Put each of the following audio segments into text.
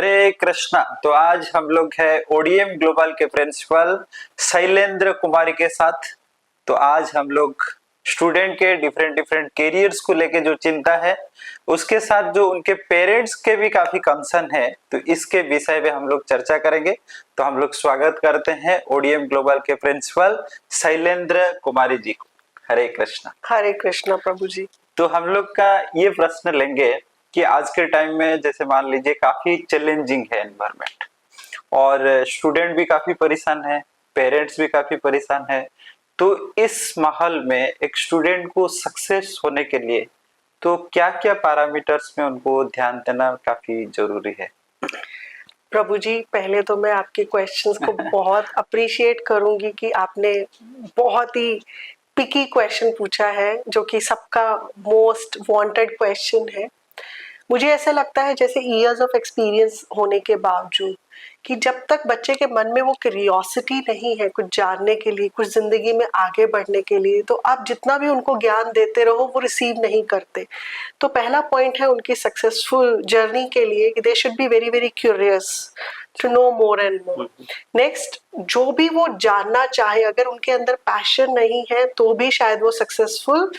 हरे कृष्णा। तो आज हम लोग है ओडीएम ग्लोबल के प्रिंसिपल शैलेंद्र कुमारी के साथ। तो आज हम लोग स्टूडेंट के डिफरेंट डिफरेंट कैरियर्स को लेके जो चिंता है, उसके साथ जो उनके पेरेंट्स के भी काफी कंसर्न है, तो इसके विषय में हम लोग चर्चा करेंगे। तो हम लोग स्वागत करते हैं ओडीएम ग्लोबल के प्रिंसिपल शैलेंद्र कुमारी जी को। हरे कृष्णा। हरे कृष्णा प्रभु जी। तो हम लोग का ये प्रश्न लेंगे कि आज के टाइम में जैसे मान लीजिए काफी चैलेंजिंग है एनवायरनमेंट, और स्टूडेंट भी काफी परेशान है, पेरेंट्स भी काफी परेशान है। तो इस माहौल में एक स्टूडेंट को सक्सेस होने के लिए तो क्या क्या पैरामीटर्स में उनको ध्यान देना काफी जरूरी है? प्रभु जी, पहले तो मैं आपके क्वेश्चंस को बहुत अप्रिशिएट करूंगी कि आपने बहुत ही पिकी क्वेश्चन पूछा है, जो कि सबका मोस्ट वांटेड क्वेश्चन है। मुझे ऐसा लगता है जैसे इयर्स ऑफ एक्सपीरियंस होने के बावजूद कि जब तक बच्चे के मन में वो क्यूरियोसिटी नहीं है कुछ जानने के लिए, कुछ जिंदगी में आगे बढ़ने के लिए, तो आप जितना भी उनको ज्ञान देते रहो वो रिसीव नहीं करते। तो पहला पॉइंट है उनकी सक्सेसफुल जर्नी के लिए कि they should be very very curious to know more and more. Next, जो भी वो जानना चाहे, अगर उनके अंदर पैशन नहीं है तो भी शायद वो सक्सेसफुल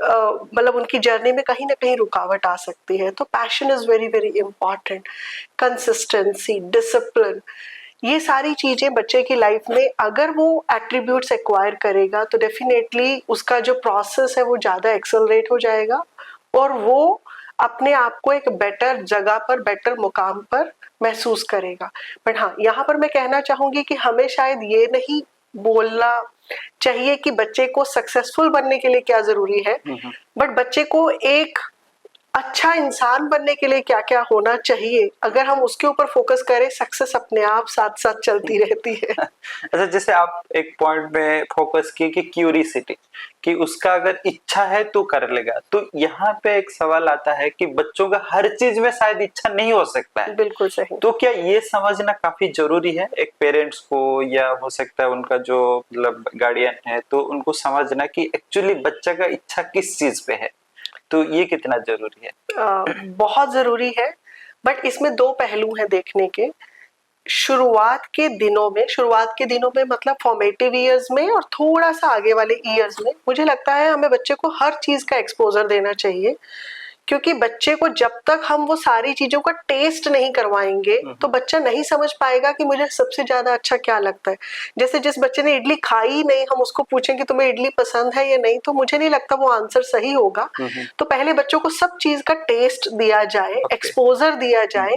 मतलब उनकी जर्नी में कहीं ना कहीं रुकावट आ सकती है। तो passion is very very important. Consistency, discipline, ये सारी चीजें बच्चे की लाइफ में अगर वो एट्रीब्यूट्स एक्वायर करेगा तो डेफिनेटली उसका जो प्रोसेस है वो ज्यादा एक्सेलरेट हो जाएगा और वो अपने आप को एक बेटर जगह पर, बेटर मुकाम पर महसूस करेगा। बट हाँ, यहाँ पर मैं कहना चाहूंगी कि हमें शायद ये नहीं बोलना चाहिए कि बच्चे को सक्सेसफुल बनने के लिए क्या जरूरी है, बट बच्चे को एक अच्छा इंसान बनने के लिए क्या क्या होना चाहिए, अगर हम उसके ऊपर फोकस करें, सक्सेस अपने आप साथ साथ चलती रहती है। अच्छा, जैसे आप एक पॉइंट में फोकस किए कि क्यूरियोसिटी, कि उसका अगर इच्छा है तो कर लेगा। तो यहाँ पे एक सवाल आता है कि बच्चों का हर चीज में शायद इच्छा नहीं हो सकता है। बिल्कुल सही। तो क्या ये समझना काफी जरूरी है एक पेरेंट्स को, या हो सकता है उनका जो मतलब गार्डियन है, तो उनको समझना कि एक्चुअली बच्चा का इच्छा किस चीज पे है? तो ये कितना जरूरी है? बहुत जरूरी है, बट इसमें दो पहलू हैं देखने के। शुरुआत के दिनों में मतलब फॉर्मेटिव ईयर्स में और थोड़ा सा आगे वाले ईयर्स में मुझे लगता है हमें बच्चे को हर चीज का एक्सपोजर देना चाहिए, क्योंकि बच्चे को जब तक हम वो सारी चीजों का टेस्ट नहीं करवाएंगे तो बच्चा नहीं समझ पाएगा कि मुझे सबसे ज्यादा अच्छा क्या लगता है। जैसे जिस बच्चे ने इडली खाई नहीं, हम उसको पूछें कि तुम्हें इडली पसंद है या नहीं, तो मुझे नहीं लगता वो आंसर सही होगा। तो पहले बच्चों को सब चीज का टेस्ट दिया जाए, एक्सपोजर दिया जाए।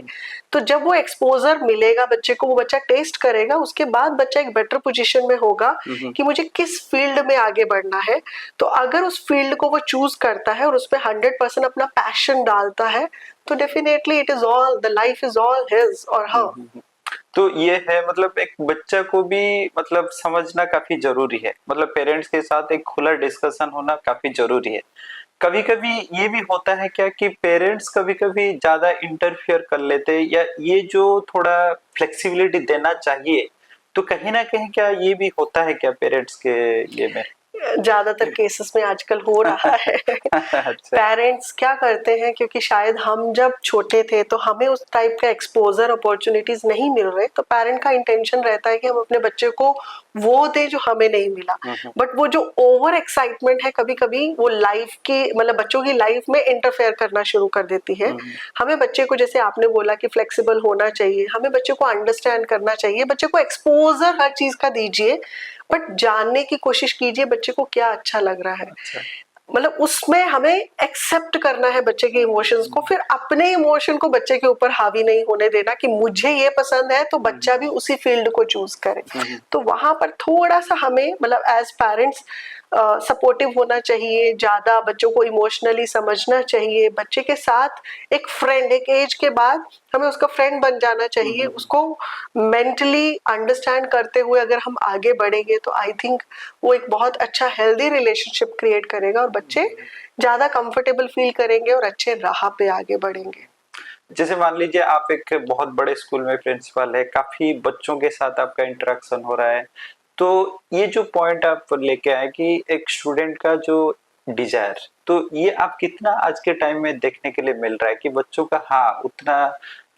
तो जब वो एक्सपोजर मिलेगा बच्चे को, वो बच्चा टेस्ट करेगा, उसके बाद बच्चा एक बेटर पोजीशन में होगा कि मुझे किस फील्ड में आगे बढ़ना है। तो अगर उस फील्ड को वो चूज करता है और उस पर 100% अपना पैशन डालता है, तो definitely it is all, the life is all his और हर। तो ये है, मतलब एक बच्चा को भी मतलब समझना काफी जरूरी है, मतलब पेरेंट्स के साथ एक खुला डिस्कशन होना काफी जरूरी है। कभी कभी ये भी होता है क्या कि पेरेंट्स कभी कभी ज्यादा इंटरफियर कर लेते हैं, या ये जो थोड़ा फ्लेक्सिबिलिटी देना चाहिए, तो कहीं ना कहीं क्या ये भी होता है क्या पेरेंट्स के ये में? ज्यादातर केसेस में आजकल हो रहा है। अच्छा। पेरेंट्स क्या करते हैं, क्योंकि शायद हम जब छोटे थे तो हमें उस टाइप का एक्सपोजर, अपॉर्चुनिटीज नहीं मिल रहे, तो पेरेंट का इंटेंशन रहता है कि हम अपने बच्चे को वो दे जो हमें नहीं मिला। बट वो जो ओवर एक्साइटमेंट है कभी कभी वो लाइफ की, मतलब बच्चों की लाइफ में इंटरफेयर करना शुरू कर देती है। हमें बच्चे को, जैसे आपने बोला कि फ्लेक्सिबल होना चाहिए, हमें बच्चे को अंडरस्टैंड करना चाहिए, बच्चे को एक्सपोजर हर चीज का दीजिए, बट जानने की कोशिश कीजिए बच्चे को क्या अच्छा लग रहा है। अच्छा। मतलब उसमें हमें एक्सेप्ट करना है बच्चे के इमोशंस को, फिर अपने इमोशन को बच्चे के ऊपर हावी नहीं होने देना कि मुझे ये पसंद है तो बच्चा भी उसी फील्ड को चूज करे। तो वहां पर थोड़ा सा हमें मतलब एज पेरेंट्स सपोर्टिव होना चाहिए, ज्यादा बच्चों को इमोशनली समझना चाहिए, बच्चे के साथ एक फ्रेंड, एक एज के बाद हमें उसका फ्रेंड बन जाना चाहिए। उसको मेंटली अंडरस्टैंड करते हुए अगर हम आगे बढ़ेंगे तो आई थिंक वो एक बहुत अच्छा हेल्दी रिलेशनशिप क्रिएट करेगा और बच्चे ज्यादा कंफर्टेबल फील करेंगे और अच्छे राह पे आगे बढ़ेंगे। जैसे मान लीजिए आप एक बहुत बड़े स्कूल में प्रिंसिपल है, काफी बच्चों के साथ आपका इंटरेक्शन हो रहा है, तो ये जो पॉइंट आप लेके आए कि एक स्टूडेंट का जो डिजायर, तो ये आप कितना आज के टाइम में देखने के लिए मिल रहा है कि बच्चों का हाँ उतना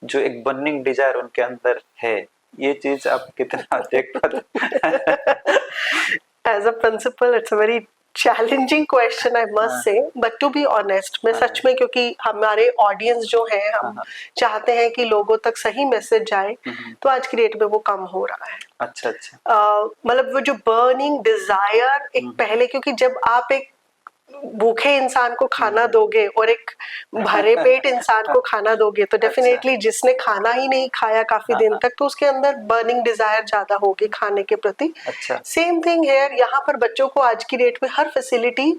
जो एक बर्निंग डिजायर उनके अंदर है, ये चीज आप कितना देख पाते? As a principal, it's a very challenging question, I must say. But to be honest, मैं सच में, क्योंकि हमारे ऑडियंस जो है, हम चाहते हैं कि लोगों तक सही मैसेज जाए, तो आज की डेट में वो कम हो रहा है। अच्छा अच्छा। मतलब वो जो बर्निंग डिजायर एक पहले, क्योंकि जब आप एक भूखे इंसान को खाना दोगे और एक भरे पेट इंसान को खाना दोगे, तो डेफिनेटली जिसने खाना ही नहीं खाया काफी दिन तक, तो उसके अंदर बर्निंग डिजायर ज्यादा होगी खाने के प्रति। अच्छा। सेम थिंग है यहाँ पर, बच्चों को आज की डेट में हर facility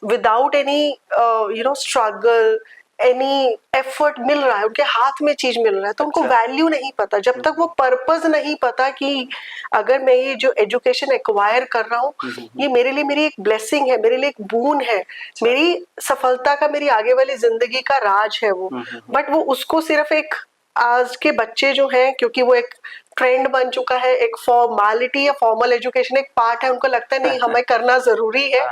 without any struggle, any effort मिल रहा है, उनके हाथ में चीज मिल रहा है, तो उनको वैल्यू नहीं पता। जब तक वो पर्पस नहीं पता कि अगर मैं ये जो एजुकेशन एक्वायर कर रहा हूँ, ये मेरे लिए मेरी एक ब्लेसिंग है, मेरे लिए एक बून है, मेरी सफलता का, मेरी आगे वाली जिंदगी का राज है वो, बट वो उसको सिर्फ एक, आज के बच्चे जो हैं, क्योंकि वो एक ट्रेंड बन चुका है, एक फॉर्मेलिटी या फॉर्मल एजुकेशन एक पार्ट है, उनको लगता है नहीं हमें करना जरूरी है,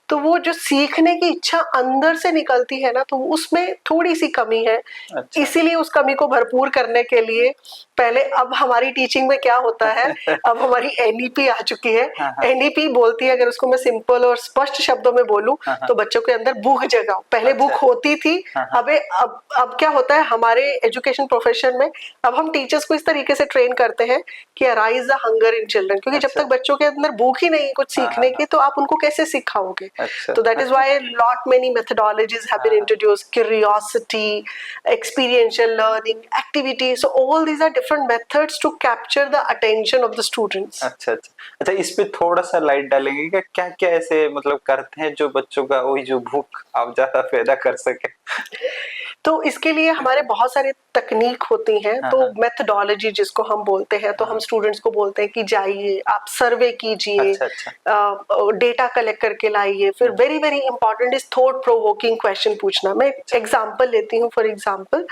तो वो जो सीखने की इच्छा अंदर से निकलती है ना, तो उसमें थोड़ी सी कमी है। अच्छा। इसीलिए उस कमी को भरपूर करने के लिए पहले, अब हमारी टीचिंग में क्या होता है, अब हमारी एनईपी आ चुकी है। एनईपी बोलती है, अगर उसको मैं सिंपल और स्पष्ट शब्दों में बोलूं, तो बच्चों के अंदर भूख जगाओ। पहले भूख होती थी, अब क्या होता है हमारे एजुकेशन प्रोफेशन में, अब हम टीचर्स को इस तरीके से ट्रेन करते हैं कि arise the hunger in children, क्योंकि जब तक बच्चों के अंदर भूख ही नहीं कुछ सीखने की, तो आप उनको कैसे सिखाओगे? So that is why lot many methodologies have been introduced, curiosity, experiential learning, activity. So all these are different methods to capture the attention of the students. अच्छा अच्छा अच्छा, इस पे थोड़ा सा लाइट डालेंगे कि क्या क्या ऐसे मतलब करते हैं जो बच्चों का वही जो भूख आप ज्यादा पैदा कर सके? तो इसके लिए हमारे बहुत सारे तकनीक होती हैं, तो मेथडोलॉजी जिसको हम बोलते हैं, तो हम स्टूडेंट्स को बोलते हैं कि जाइए आप सर्वे कीजिए, डेटा कलेक्ट करके लाइए, फिर very very important is thought provoking question पूछना। मैं एग्जांपल लेती हूँ, फॉर एग्जांपल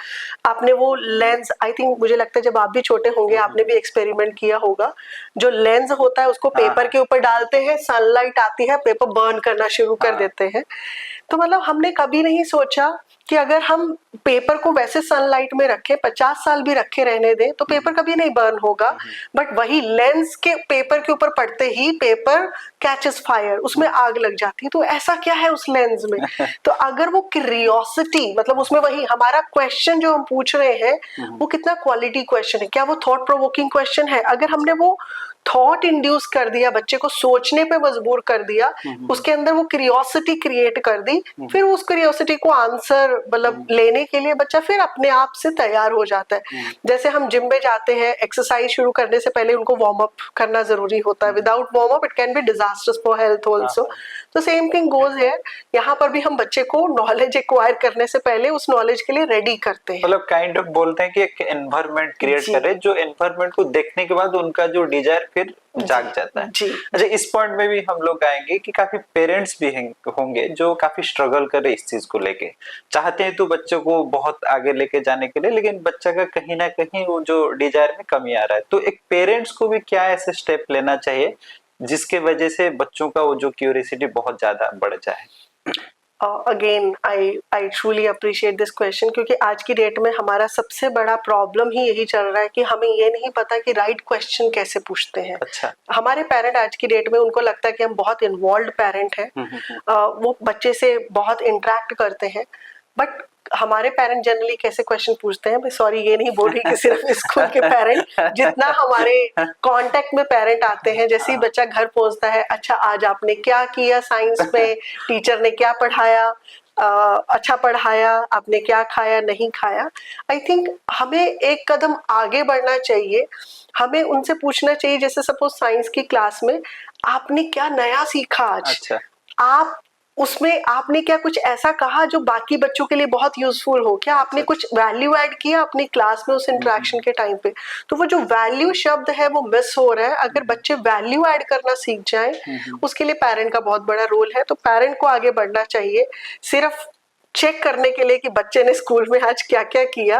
आपने वो लेंस, आई थिंक मुझे लगता है जब आप भी छोटे होंगे आपने भी एक्सपेरिमेंट किया होगा, जो लेंस होता है उसको पेपर के ऊपर डालते हैं, सनलाइट आती है, पेपर बर्न करना शुरू कर देते हैं। तो मतलब हमने कभी नहीं सोचा कि अगर हम पेपर को वैसे सनलाइट में रखें, 50 साल भी रखे रहने दें, तो पेपर कभी नहीं बर्न होगा, बट वही लेंस के पेपर के ऊपर पड़ते ही पेपर कैचेस फायर, उसमें आग लग जाती है। तो ऐसा क्या है उस लेंस में? तो अगर वो क्यूरियोसिटी, मतलब उसमें वही हमारा क्वेश्चन जो हम पूछ रहे हैं वो कितना क्वालिटी क्वेश्चन है, क्या वो थॉट प्रोवोकिंग क्वेश्चन है? अगर हमने वो थॉट इंड्यूस कर दिया, बच्चे को सोचने पे मजबूर कर दिया, उसके अंदर वो क्यूरियोसिटी क्रिएट कर दी, फिर उस क्यूरियोसिटी को आंसर मतलब लेने के लिए बच्चा फिर अपने आप से तैयार हो जाता है। जैसे हम जिम में जाते हैं, एक्सरसाइज शुरू करने से पहले उनको वार्म अप करना जरूरी होता है, without warm up it can be disasters for health also. तो सेम थिंग गोज हियर, यहाँ पर भी हम बच्चे को नॉलेज एक्वायर करने से पहले उस नॉलेज के लिए रेडी करते हैं, मतलब काइंड ऑफ बोलते हैं कि एक एनवायरनमेंट क्रिएट करे, जो एनवायरनमेंट को देखने के बाद उनका जो डिजायर फिर जाग जाता है। अच्छा, इस पॉइंट में भी हम लोग आएंगे कि काफी पेरेंट्स भी होंगे जो काफी स्ट्रगल कर रहे इस चीज को लेके, चाहते हैं तो बच्चों को बहुत आगे लेके जाने के लिए, लेकिन बच्चा का कहीं ना कहीं वो जो डिजायर में कमी आ रहा है। तो एक पेरेंट्स को भी क्या ऐसे स्टेप लेना चाहिए जिसके वजह से बच्चों का वो जो क्यूरियोसिटी बहुत ज्यादा बढ़ जाए? Again I truly appreciate this question, क्योंकि आज की डेट में हमारा सबसे बड़ा प्रॉब्लम ही यही चल रहा है कि हमें ये नहीं पता कि राइट क्वेश्चन कैसे पूछते हैं। अच्छा। हमारे पेरेंट आज की डेट में उनको लगता है कि हम बहुत इन्वॉल्व पेरेंट हैं, वो बच्चे से बहुत इंटरेक्ट करते हैं, बट हमारे पेरेंट जनरली कैसे क्वेश्चन पूछते हैं, मैं सॉरी ये नहीं बोल रही कि सिर्फ स्कूल के पेरेंट, जितना हमारे कांटेक्ट में पेरेंट आते हैं, जैसे ही बच्चा घर पहुंचता है, अच्छा आज आपने क्या किया साइंस में, टीचर ने क्या पढ़ाया, अच्छा पढ़ाया, आपने क्या खाया नहीं खाया। आई थिंक हमें एक कदम आगे बढ़ना चाहिए, हमें उनसे पूछना चाहिए, जैसे सपोज साइंस की क्लास में आपने क्या नया सीखा आज। अच्छा। आप उसमें आपने क्या कुछ ऐसा कहा जो बाकी बच्चों के लिए बहुत यूजफुल हो, क्या आपने कुछ वैल्यू ऐड किया अपनी क्लास में उस इंटरेक्शन के टाइम पे? तो वो जो वैल्यू शब्द है वो मिस हो रहा है। अगर बच्चे वैल्यू ऐड करना सीख जाएं, उसके लिए पेरेंट का बहुत बड़ा रोल है। तो पेरेंट को आगे बढ़ना चाहिए, सिर्फ चेक करने के लिए कि बच्चे ने स्कूल में आज क्या क्या किया,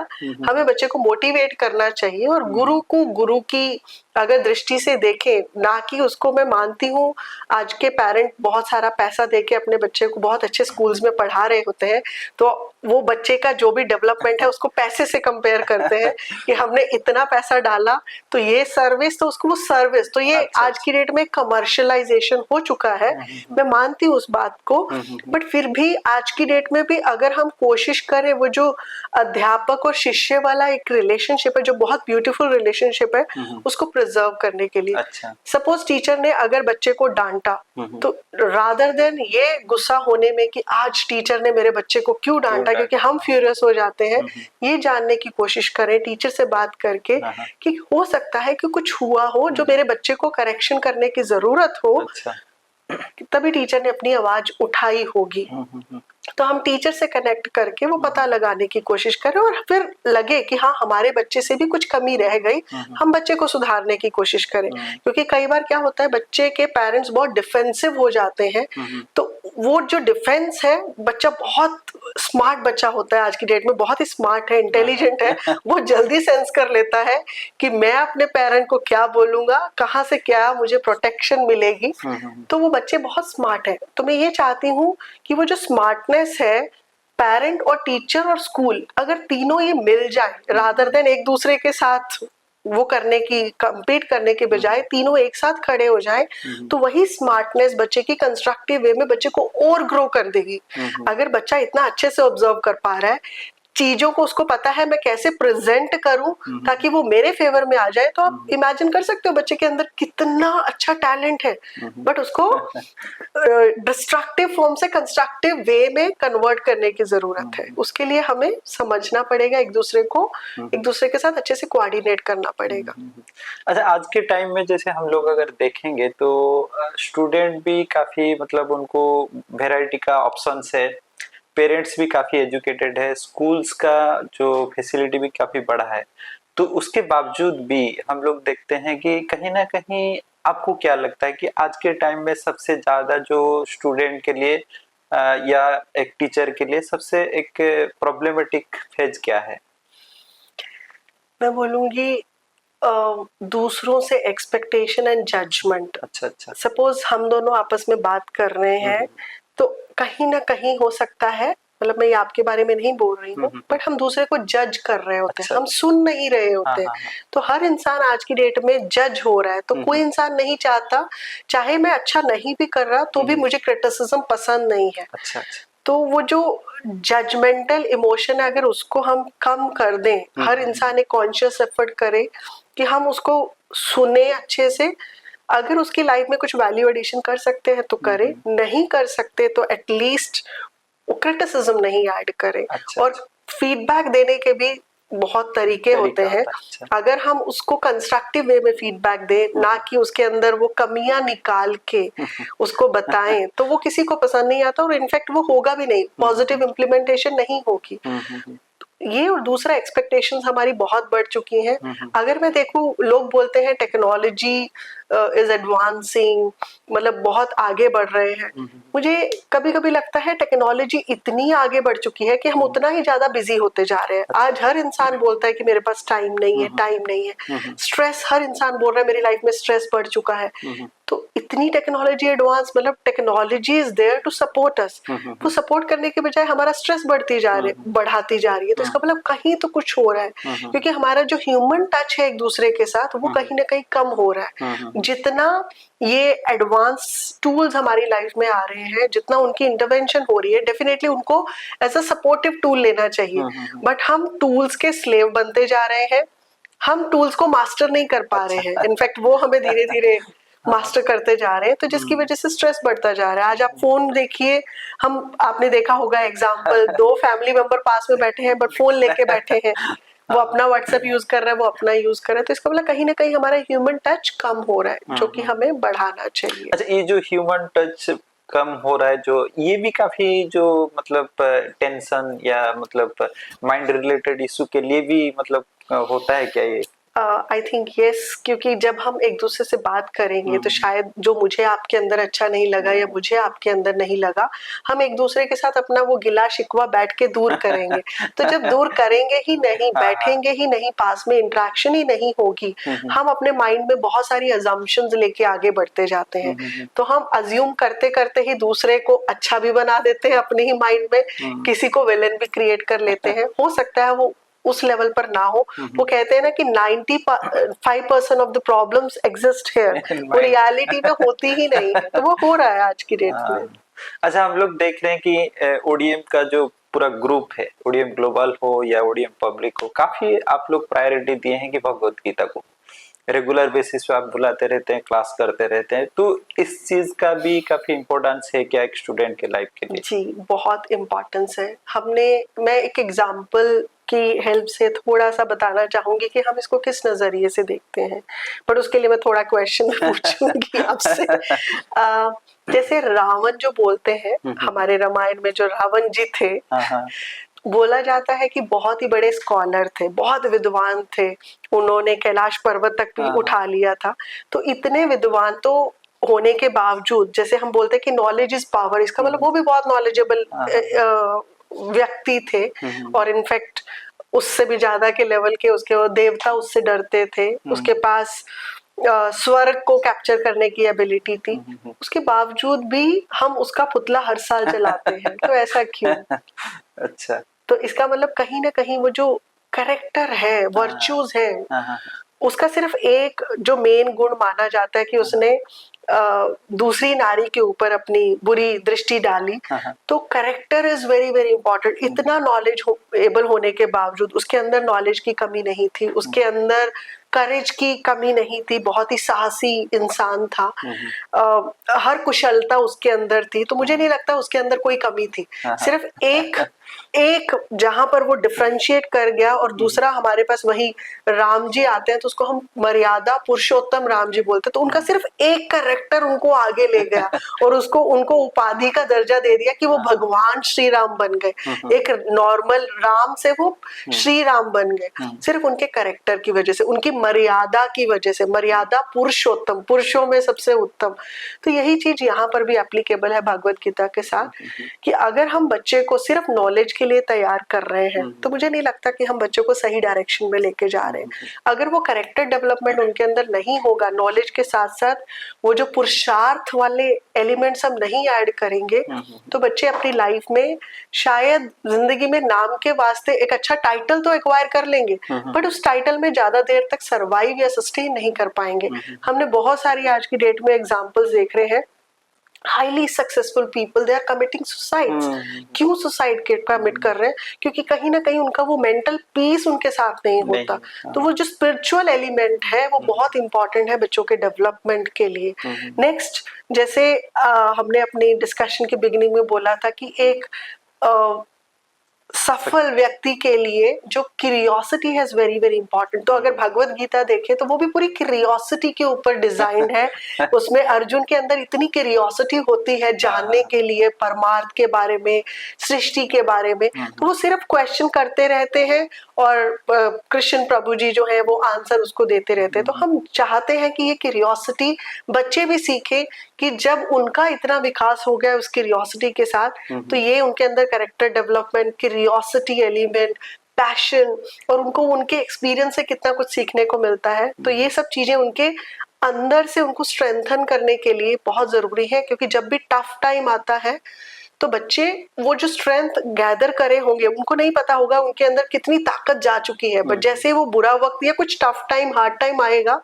हमें बच्चे को मोटिवेट करना चाहिए, और गुरु को गुरु की अगर दृष्टि से देखें, ना कि उसको मैं मानती हूँ आज के पेरेंट बहुत सारा पैसा देके अपने बच्चे को बहुत अच्छे स्कूल्स में पढ़ा रहे होते हैं, तो वो बच्चे का जो भी डेवलपमेंट है उसको पैसे से कंपेयर करते हैं कि हमने इतना पैसा डाला तो ये सर्विस, तो उसको वो सर्विस, तो ये अच्छा, आज की डेट में कमर्शियलाइजेशन हो चुका है। मैं मानती हूँ उस बात को, बट फिर भी आज की डेट में भी अगर हम कोशिश करें, वो जो अध्यापक और शिष्य वाला एक रिलेशनशिप है जो बहुत ब्यूटीफुल रिलेशनशिप है, उसको प्रिजर्व करने के लिए, अच्छा, सपोज टीचर ने अगर बच्चे को डांटा, तो रादर देन ये गुस्सा होने में कि आज टीचर ने मेरे बच्चे को क्यों डांटा, क्योंकि हम फ्यूरियस हो जाते हैं, ये जानने की कोशिश करें टीचर से बात करके कि हो सकता है कि कुछ हुआ हो जो मेरे बच्चे को करेक्शन करने की जरूरत हो, अच्छा, तभी टीचर ने अपनी आवाज उठाई होगी। तो हम टीचर से कनेक्ट करके वो पता लगाने की कोशिश करें, और फिर लगे कि हाँ हमारे बच्चे से भी कुछ कमी रह गई, हम बच्चे को सुधारने की कोशिश करें। क्योंकि कई बार क्या होता है, बच्चे के पेरेंट्स बहुत डिफेंसिव हो जाते हैं, तो वो जो डिफेंस है, बच्चा बहुत स्मार्ट बच्चा होता है आज की डेट में, बहुत ही स्मार्ट है, इंटेलिजेंट है, वो जल्दी सेंस कर लेता है कि मैं अपने पेरेंट को क्या बोलूंगा, कहाँ से क्या मुझे प्रोटेक्शन मिलेगी। तो वो बच्चे बहुत स्मार्ट है। तो मैं ये चाहती हूँ कि वो जो स्मार्टनेस है, पेरेंट और टीचर और स्कूल, अगर तीनों ये मिल जाए, रादर देन एक दूसरे के साथ वो करने की, कंपीट करने के बजाय तीनों एक साथ खड़े हो जाए, तो वही स्मार्टनेस बच्चे की कंस्ट्रक्टिव वे में बच्चे को और ग्रो कर देगी। अगर बच्चा इतना अच्छे से ऑब्जर्व कर पा रहा है चीजों को, उसको पता है मैं कैसे प्रेजेंट करूं ताकि वो मेरे फेवर में आ जाए, तो आप इमेजिन कर सकते हो बच्चे के अंदर कितना अच्छा टैलेंट है, बट उसको डिस्ट्रक्टिव फॉर्म से कंस्ट्रक्टिव वे में कन्वर्ट करने की जरूरत है। उसके लिए हमें समझना पड़ेगा एक दूसरे को, एक दूसरे के साथ अच्छे से कोऑर्डिनेट करना पड़ेगा। अच्छा, आज के टाइम में जैसे हम लोग अगर देखेंगे तो स्टूडेंट भी काफी मतलब उनको वैरायटी का ऑप्शंस है, पेरेंट्स भी काफी एजुकेटेड है, स्कूल्स का जो फैसिलिटी भी काफी बड़ा है, तो उसके बावजूद भी हम लोग देखते हैं कि कहीं ना कहीं आपको क्या लगता है कि आज के टाइम में सबसे ज्यादा जो स्टूडेंट के लिए या एक टीचर के लिए सबसे एक प्रॉब्लमेटिक फेज क्या है? मैं बोलूंगी दूसरों से एक्सपेक्टेशन एंड जजमेंट। अच्छा, अच्छा, सपोज हम दोनों आपस में बात कर रहे हैं, तो कहीं ना कहीं हो सकता है, मतलब मैं ये आपके बारे में नहीं बोल रही हूँ, बट हम दूसरे को जज कर रहे होते हैं, हम सुन नहीं रहे होते। तो हर इंसान आज की डेट में जज हो रहा है, तो कोई इंसान नहीं चाहता, चाहे मैं अच्छा नहीं भी कर रहा तो भी मुझे क्रिटिसिज्म पसंद नहीं है। अच्छा, अच्छा, तो वो जो जजमेंटल इमोशन है, अगर उसको हम कम कर दें, हर इंसान एक कॉन्शियस एफर्ट करे कि हम उसको सुने अच्छे से, अगर उसकी लाइफ में कुछ वैल्यू एडिशन कर सकते हैं तो करें, नहीं कर सकते तो एटलीस्ट क्रिटिसिज्म नहीं ऐड करें। अच्छा, और फीडबैक देने के भी बहुत तरीके होते हैं। अच्छा, अगर हम उसको कंस्ट्रक्टिव वे में फीडबैक दें, ना कि उसके अंदर वो कमियां निकाल के उसको बताएं, तो वो किसी को पसंद नहीं आता, और इनफैक्ट वो होगा भी नहीं, पॉजिटिव इम्प्लीमेंटेशन नहीं होगी। ये और दूसरा एक्सपेक्टेशंस हमारी बहुत बढ़ चुकी हैं। अगर मैं देखूं, लोग बोलते हैं टेक्नोलॉजी इज एडवांसिंग, मतलब बहुत आगे बढ़ रहे हैं। मुझे कभी कभी लगता है टेक्नोलॉजी इतनी आगे बढ़ चुकी है कि हम उतना ही ज्यादा बिजी होते जा रहे हैं। आज हर इंसान बोलता है कि मेरे पास टाइम नहीं है, टाइम नहीं है। स्ट्रेस, हर इंसान बोल रहा है मेरी लाइफ में स्ट्रेस बढ़ चुका है। तो इतनी टेक्नोलॉजी एडवांस, मतलब technology is there to support us, वो सपोर्ट करने के बजाय हमारा स्ट्रेस बढ़ाती जा रही है। तो इसका मतलब कहीं तो कुछ हो रहा है, क्योंकि हमारा जो ह्यूमन टच है एक दूसरे के साथ, वो कहीं ना कहीं कम हो रहा है। जितना ये एडवांस टूल्स हमारी लाइफ में आ रहे हैं, जितना उनकी इंटरवेंशन हो रही है, डेफिनेटली उनको एज अ सपोर्टिव टूल लेना चाहिए, बट हम टूल्स के स्लेव बनते जा रहे हैं, हम टूल्स को मास्टर नहीं कर पा रहे हैं। इनफैक्ट वो हमें धीरे धीरे मास्टर करते जा रहे हैं, तो जिसकी वजह से स्ट्रेस बढ़ता जा रहा है। आज आप फोन देखिए, हम, आपने देखा होगा एग्जांपल, दो फैमिली मेंबर पास में बैठे हैं बट फोन लेके बैठे हैं, वो अपना व्हाट्सएप यूज कर रहा है, वो अपना यूज कर रहा है। तो इसका मतलब कहीं ना कहीं हमारा ह्यूमन टच कम हो रहा है, जो कि हमें बढ़ाना चाहिए। अच्छा, ये जो ह्यूमन टच कम हो रहा है, जो ये भी काफी जो मतलब टेंशन या मतलब माइंड रिलेटेड इशू के लिए भी मतलब होता है क्या ये? आई थिंक यस, क्योंकि जब हम एक दूसरे से बात करेंगे तो शायद जो मुझे आपके अंदर अच्छा नहीं लगा या मुझे आपके अंदर नहीं लगा, हम एक दूसरे के साथ अपना वो गिला शिकवा बैठ के दूर करेंगे। तो जब दूर करेंगे ही नहीं, बैठेंगे ही नहीं, पास में इंटरेक्शन ही नहीं होगी, हम अपने माइंड में बहुत सारी अजम्पशंस लेके आगे बढ़ते जाते हैं। तो हम अज्यूम करते करते ही दूसरे को अच्छा भी बना देते हैं अपने ही माइंड में, किसी को विलेन भी क्रिएट कर लेते हैं। हो सकता है वो उस लेवल पर ना हो। वो कहते हैं ना कि 95% of the problems exist here, वो रियलिटी में होती ही नहीं है। तो वो हो रहा है आज की डेट में। अच्छा, हम लोग देख रहे हैं कि ओडीएम का जो पूरा ग्रुप है, ओडीएम ग्लोबल हो या ओडीएम पब्लिक हो, काफी आप लोग प्रायोरिटी दिए हैं कि भगवत गीता को रेगुलर बेसिस पे आप बुलाते रहते हैं, क्लास करते रहते हैं। तो इस चीज का भी काफी इम्पोर्टेंस है क्या एक स्टूडेंट के लाइफ के लिए? जी, बहुत इम्पोर्टेंस है। मैं एक एग्जाम्पल की हेल्प से थोड़ा सा बताना चाहूंगी कि हम इसको किस नजरिए से देखते हैं, पर उसके लिए मैं थोड़ा क्वेश्चन पूछूंगी आपसे। जैसे रावण जो बोलते हैं, हमारे रामायण में जो रावण जी थे, बोला जाता है कि बहुत ही बड़े स्कॉलर थे, बहुत विद्वान थे, उन्होंने कैलाश पर्वत तक भी उठा लिया था। तो इतने विद्वान तो होने के बावजूद, जैसे हम बोलते हैं कि नॉलेज इज पावर, इसका मतलब वो भी बहुत नॉलेजेबल व्यक्ति थे, और इनफैक्ट उससे भी ज्यादा के लेवल के, उसके वो देवता उससे डरते थे, उसके पास स्वर्ग को कैप्चर करने की एबिलिटी थी। उसके बावजूद भी हम उसका पुतला हर साल जलाते हैं, तो ऐसा क्यों? अच्छा, तो इसका मतलब कहीं ना कहीं वो जो कैरेक्टर है, वर्च्यूज है, उसका सिर्फ एक जो मेन गुण माना जाता है कि उसने दूसरी नारी के ऊपर अपनी बुरी दृष्टि डाली। तो character is very very important. इतना नॉलेज एबल होने के बावजूद उसके अंदर नॉलेज की कमी नहीं थी, उसके अंदर करेज की कमी नहीं थी, बहुत ही साहसी इंसान था, हर कुशलता उसके अंदर थी। तो मुझे नहीं लगता उसके अंदर कोई कमी थी। सिर्फ एक जहां पर वो डिफरेंशिएट कर गया, और दूसरा हमारे पास वही राम जी आते हैं तो उसको हम मर्यादा पुरुषोत्तम राम जी बोलते हैं। तो उनका सिर्फ एक कैरेक्टर उनको आगे ले गया और उनको उपाधि का दर्जा दे दिया कि वो भगवान श्री राम बन गए। एक नॉर्मल राम से वो श्री राम बन गए, सिर्फ उनके कैरेक्टर की वजह से, उनकी मर्यादा की वजह से। मर्यादा पुरुषोत्तम, पुरुषों में सबसे उत्तम। तो यही चीज यहाँ पर भी एप्लीकेबल है भगवत गीता के साथ, कि अगर हम बच्चे को सिर्फ नॉलेज के लिए तैयार कर रहे हैं तो मुझे नहीं लगता कि हम बच्चों को सही डायरेक्शन में लेके जा रहे हैं। अगर वो कैरेक्टर डेवलपमेंट उनके अंदर नहीं होगा, नॉलेज के साथ साथ वो जो पुरुषार्थ वाले एलिमेंट्स हम नहीं ऐड करेंगे, तो बच्चे अपनी लाइफ में शायद जिंदगी में नाम के वास्ते एक अच्छा टाइटल तो एक्वायर कर लेंगे, बट उस टाइटल में ज्यादा देर तक सरवाइव या सस्टेन नहीं कर पाएंगे। हमने बहुत सारी आज की डेट में एग्जांपल्स देख रहे हैं, highly successful people, they are committing suicides. क्यों सुसाइड कमिट कर रहे हैं? क्योंकि कहीं ना कहीं उनका वो मेंटल पीस उनके साथ नहीं होता। तो वो जो स्पिरिचुअल एलिमेंट है वो बहुत इंपॉर्टेंट है बच्चों के डेवलपमेंट के लिए। नेक्स्ट, जैसे हमने अपनी डिस्कशन के बिगिनिंग में बोला था कि एक सफल व्यक्ति के लिए जो क्यूरियोसिटी है वेरी वेरी इंपॉर्टेंट। तो अगर भगवत गीता देखें तो वो भी पूरी क्यूरियोसिटी के ऊपर डिजाइन है। उसमें अर्जुन के अंदर इतनी क्यूरियोसिटी होती है जानने के लिए, परमार्थ के बारे में, सृष्टि के बारे में। तो वो सिर्फ क्वेश्चन करते रहते हैं और कृष्ण प्रभु जी जो है वो आंसर उसको देते रहते हैं। तो हम चाहते हैं कि ये क्यूरियोसिटी बच्चे भी सीखे कि जब उनका इतना विकास हो गया उस क्यूरियोसिटी के साथ, तो ये उनके अंदर character development, curiosity element, passion, और उनको उनके एक्सपीरियंस से कितना कुछ सीखने को मिलता है। तो ये सब चीजें उनके अंदर से उनको स्ट्रेंथन करने के लिए बहुत जरूरी है, क्योंकि जब भी टफ टाइम आता है तो बच्चे वो जो स्ट्रेंथ गैदर करे होंगे, उनको नहीं पता होगा उनके अंदर कितनी ताकत जा चुकी है, बट जैसे वो बुरा वक्त या कुछ टफ टाइम, हार्ड टाइम आएगा,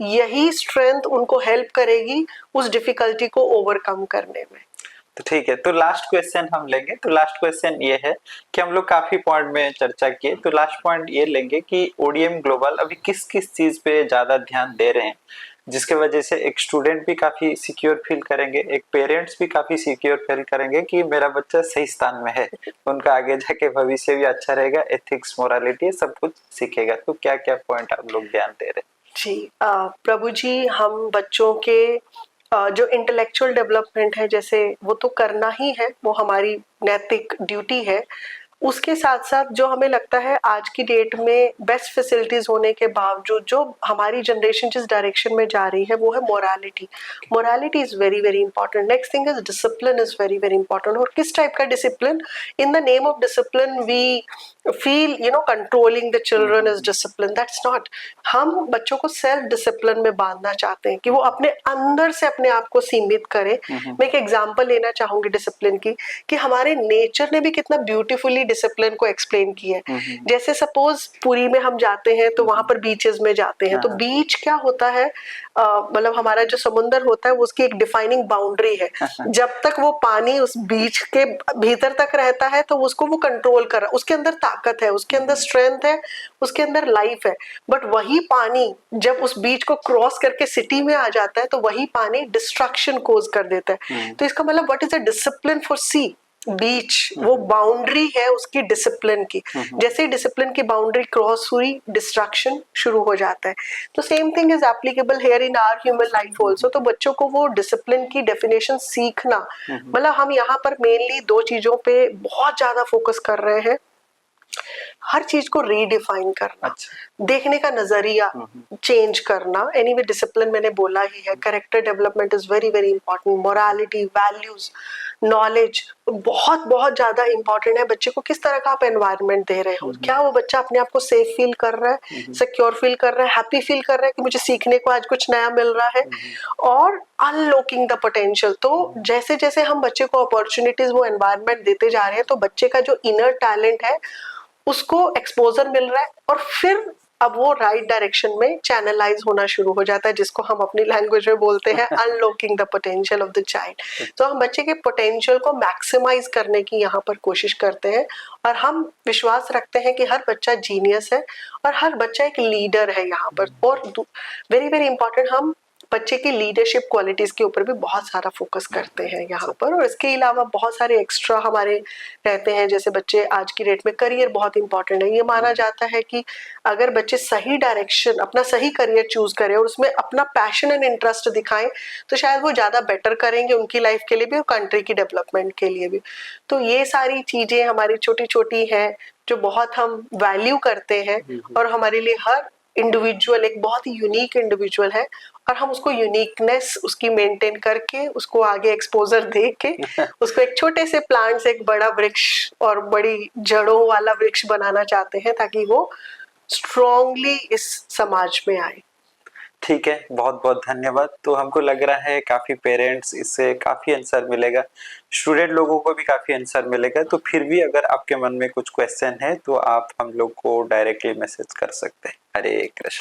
यही स्ट्रेंथ उनको हेल्प करेगी उस डिफिकल्टी को ओवरकम करने में। तो ठीक है, तो लास्ट क्वेश्चन हम लेंगे। तो लास्ट क्वेश्चन ये है कि हम लोग काफी पॉइंट में चर्चा किए, तो लास्ट पॉइंट ये लेंगे कि ओडीएम ग्लोबल अभी किस किस चीज पे ज्यादा ध्यान दे रहे हैं, जिसके वजह से एक स्टूडेंट भी काफी सिक्योर फील करेंगे, एक पेरेंट्स भी काफी सिक्योर फील करेंगे कि मेरा बच्चा सही स्थान में है, उनका आगे जाके भविष्य भी अच्छा रहेगा, एथिक्स, मोरालिटी सब कुछ सीखेगा। तो क्या क्या पॉइंट आप लोग ध्यान दे रहे हैं? जी, प्रभु जी, हम बच्चों के जो इंटेलेक्चुअल डेवलपमेंट है, जैसे वो तो करना ही है, वो हमारी नैतिक ड्यूटी है। उसके साथ साथ जो हमें लगता है आज की डेट में बेस्ट फैसिलिटीज होने के बावजूद जो हमारी जनरेशन जिस डायरेक्शन में जा रही है वो है morality. Morality is very very important. Next thing is discipline is very very important. और किस टाइप का discipline? In the name of discipline we feel controlling the children is discipline. That's not. हम बच्चों को सेल्फ डिसिप्लिन में बांधना चाहते हैं कि वो अपने अंदर से अपने आप को सीमित करें. मैं एक एग्जांपल लेना चाहूंगी डिसिप्लिन की कि हमारे नेचर ने भी कितना ब्यूटीफुली डिसिप्लिन को एक्सप्लेन किया है. जैसे सपोज पुरी में हम जाते हैं तो वहां पर बीचेस में जाते हैं तो बीच क्या होता है, मतलब हमारा जो समुंदर होता है वो उसकी एक डिफाइनिंग बाउंड्री है. जब तक वो पानी उस बीच के भीतर तक रहता है तो उसको वो कंट्रोल कर रहा है. उसके अंदर ताकत है, उसके अंदर स्ट्रेंथ है, उसके अंदर लाइफ है. बट वही पानी जब उस बीच को क्रॉस करके सिटी में आ जाता है तो वही पानी डिस्ट्रक्शन कोज कर देता है. तो इसका मतलब what is a discipline for sea? Beach वो बाउंड्री है उसकी डिसिप्लिन की. जैसे ही डिसिप्लिन की बाउंड्री क्रॉस हुई डिस्ट्रक्शन शुरू हो जाता है. तो same thing is applicable here in our human life also. तो बच्चों को वो डिसिप्लिन की डेफिनेशन सीखना, मतलब हम यहाँ पर मेनली दो चीजों पे बहुत ज्यादा फोकस कर रहे हैं. हर चीज को रीडिफाइन करना, देखने का नजरिया चेंज करना. एनीवे डिसिप्लिन मैंने बोला ही है. Character development is very very important. Morality, values, knowledge बहुत बहुत ज्यादा इंपॉर्टेंट है. बच्चे को किस तरह का आप एनवायरनमेंट दे रहे हो, क्या वो बच्चा अपने आप को सेफ फील कर रहा है, सिक्योर फील कर रहा है, हैप्पी फील कर रहा है कि मुझे सीखने को आज कुछ नया मिल रहा है, और अनलॉकिंग द पोटेंशियल. तो जैसे जैसे हम बच्चे को अपॉर्चुनिटीज वो एनवायरनमेंट देते जा रहे हैं तो बच्चे का जो इनर टैलेंट है उसको एक्सपोजर मिल रहा है और फिर अब वो राइट डायरेक्शन में चैनलाइज होना शुरू हो जाता है, जिसको हम अपनी लैंग्वेज में बोलते हैं unlocking the potential of the child. तो हम बच्चे के पोटेंशियल को मैक्सिमाइज करने की यहाँ पर कोशिश करते हैं और हम विश्वास रखते हैं कि हर बच्चा जीनियस है और हर बच्चा एक लीडर है यहाँ पर. और वेरी वेरी इंपॉर्टेंट, हम बच्चे की लीडरशिप क्वालिटीज के ऊपर भी बहुत सारा फोकस करते हैं यहाँ पर. और इसके अलावा बहुत सारे एक्स्ट्रा हमारे रहते हैं. जैसे बच्चे आज की डेट में करियर बहुत इंपॉर्टेंट है. ये माना जाता है कि अगर बच्चे सही डायरेक्शन अपना सही करियर चूज करें और उसमें अपना पैशन एंड इंटरेस्ट दिखाएं तो शायद वो ज्यादा बेटर करेंगे उनकी लाइफ के लिए भी और कंट्री की डेवलपमेंट के लिए भी. तो ये सारी चीजें हमारी छोटी छोटी हैं जो बहुत हम वैल्यू करते हैं और हमारे लिए हर इंडिविजुअल एक बहुत ही यूनिक इंडिविजुअल है और हम उसको यूनिकनेस उसकी मेंटेन करके उसको आगे एक्सपोजर दे के उसको एक छोटे से प्लांट से एक बड़ा वृक्ष और बड़ी जड़ों वाला वृक्ष बनाना चाहते हैं ताकि वो स्ट्रॉन्गली इस समाज में आए. ठीक है, बहुत बहुत धन्यवाद. तो हमको लग रहा है काफी पेरेंट्स इससे काफी आंसर मिलेगा, स्टूडेंट लोगों को भी काफी आंसर मिलेगा. तो फिर भी अगर आपके मन में कुछ क्वेश्चन है तो आप हम लोग को डायरेक्टली मैसेज कर सकते हैं. हरे कृष्ण.